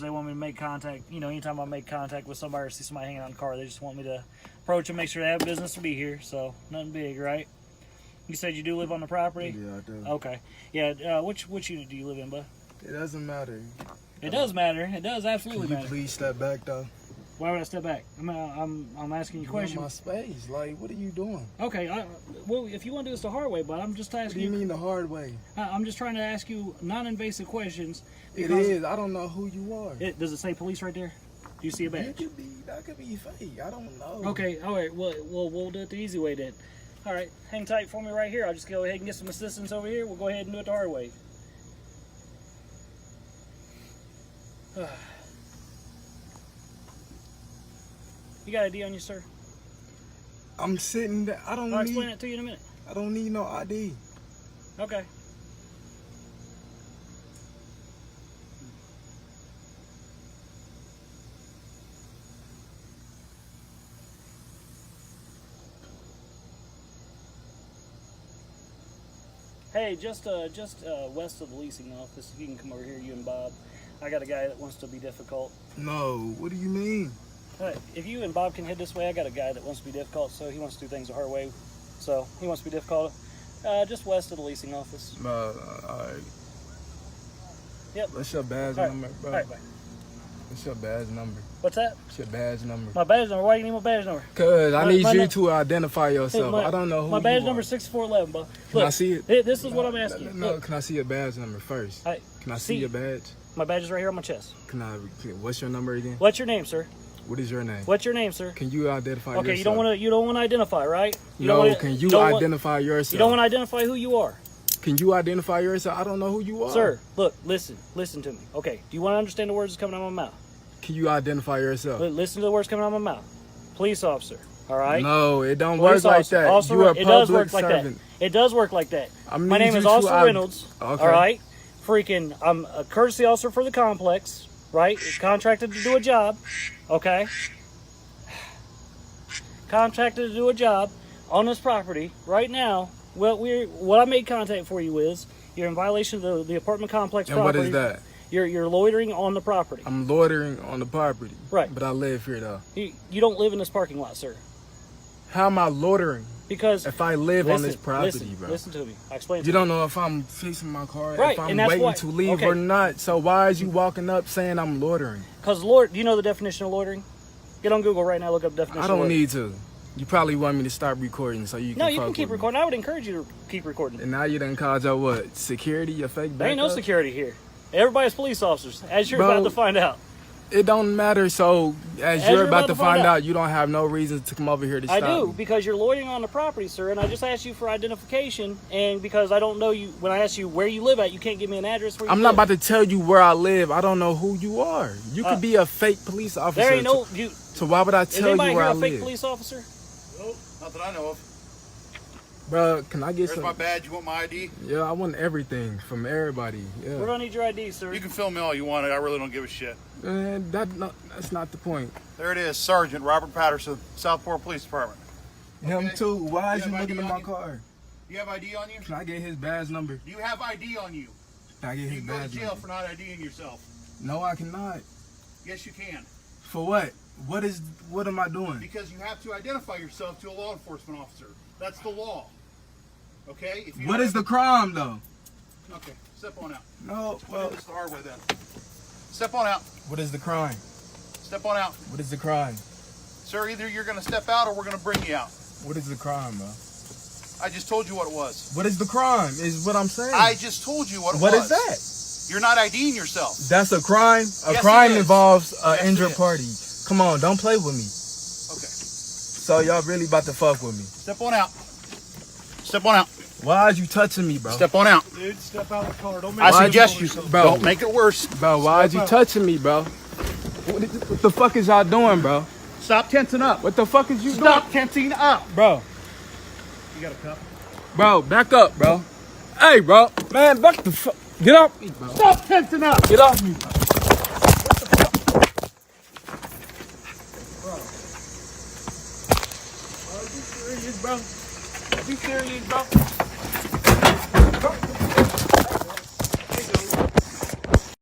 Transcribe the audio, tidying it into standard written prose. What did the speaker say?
They want me to make contact. You know, anytime I make contact with somebody or see somebody hanging out in the car, they just want me to approach them, make sure they have business to be here. So nothing big, right? You said you do live on the property? Yeah, I do. Okay. Yeah. Which unit do you live in, bud? It doesn't matter. It does matter. It does absolutely Can you matter. please step back though? Why would I step back? I'm asking you a You're in question. my space. Like, what are you doing? Okay. Well, if you want to do this the hard way, but I'm just What asking do you mean the hard way? I'm just trying to ask you non-invasive questions. It is. I don't know who you are. Does it say police right there? Do you see a badge? That could be fake. I don't know. Okay. All right. Well, we'll do it the easy way then. All right. Hang tight for me right here. I'll just go ahead and get some assistance over here. We'll go ahead and do it the hard way. You got ID on you, sir? I'm sitting there. I'll explain it to you in a minute. I don't need no ID. Okay. Hey, just west of the leasing office, if you can come over here, you and Bob. I got a guy that wants to be difficult. No. What do you mean? If you and Bob can head this way, I got a guy that wants to be difficult, so he wants to do things the hard way. So he wants to be difficult. Just west of the leasing office. All right. Yep. What's your badge All right. number, bro? All right, bye. What's your badge number? What's that? What's your badge number? My badge number. Why you need my badge number? Cause I need my you num- to identify yourself. My- I don't know who My badge you number are. 6411, bro. Can Look, I see it? This is what I'm asking you. No, Look, can I see your badge number first? all right, Can I see your badge? my badge is right here on my chest. What's your number again? What's your name, sir? What is your name? What's your name, sir? Can you identify yourself? Okay, you don't want to identify, right? Can you identify yourself? You don't want to identify who you are. Can you identify yourself? I don't know who you are. Sir, look, listen to me. Okay, do you want to understand the words that's coming out of my mouth? Can you identify yourself? Listen to the words coming out of my mouth. Police officer, all right? No, it don't Police work like officer, that. officer, You are a it does public work like servant. that. It does work like that. My need name you is to Officer Reynolds, Okay. all right? Freaking, I'm a courtesy officer for the complex, right? Contracted to do a job, okay? Contracted to do a job on this property right now. Well, what I made contact for you is you're in violation of the apartment complex And property. what is that? You're loitering on the property. I'm loitering on the property. Right. But I live here though. You don't live in this parking lot, sir. How am I loitering Because if I live on this property, bro? Listen to me. I explained. You don't know if I'm fixing my car, Right, if I'm and that's waiting why- to leave okay. or not. So why is you walking up saying I'm loitering? Because do you know the definition of loitering? Get on Google right now. Look up definition. I of don't loitering. need to. You probably want me to stop recording so you can No, you fuck can keep with me. recording. I would encourage you to keep recording. And now you done called your what? Security? Your fake There ain't no backup? security here. Everybody's police officers, as you're Bro, about to find out. It don't matter. So as you're about to find out, you don't have no reason to come over here to I stop do, me. because you're loitering on the property, sir, and I just asked you for identification, and because I don't know you, when I asked you where you live at, you can't give me an address where you I'm live. not about to tell you where I live. I don't know who you are. You could be a fake police officer. There ain't no... So why would I Is tell you anybody where here I a fake live? police officer? Nope, not that I know of. Bro, can I get There's some? my badge. You want my ID? Yeah, I want everything from everybody. Where do Yeah. I need your ID, sir? You can film me all you want. I really don't give a shit. Man, that's not the point. There it is, Sergeant Robert Patterson, Southport Police Department. Him Okay. too. Why is You you have looking ID at my on you? car? Do you have ID on you? Can I get his badge number? Do you have ID on you? Can I get You his can go to badge jail number? for not IDing yourself. No, I cannot. Yes, you can. For what? What am I doing? Because you have to identify yourself to a law enforcement officer. That's the law. Okay? If you What don't- is the crime though? Okay, step on out. No, Well, well, this is the hard way then. Step on out. what is the crime? Step on out. What is the crime? Sir, either you're going to step out or we're going to bring you out. What is the crime, bro? I just told you what it was. What is the crime? Is what I'm saying. I just told you what it What was. is that? You're not IDing yourself. That's a crime. A Yes, crime it is. involves an Yes, it injured is. party. Come on, don't play with me. Okay. So y'all really about to fuck with me? Step on out. Step on out. Why are you touching me, bro? Step on out. Dude, step out of the car. Don't make I Why suggest you- you Bro. don't make it worse. Bro, why are you touching me, bro? What the fuck is y'all doing, bro? Stop tensing up. What the fuck is you Stop tensing up. doing? Bro, You got a cup? bro, back up, bro. Hey, bro. Man, back the fuck. Get off me, bro. Stop tensing up. Get off me, bro. Are you serious, bro? Are you serious, bro?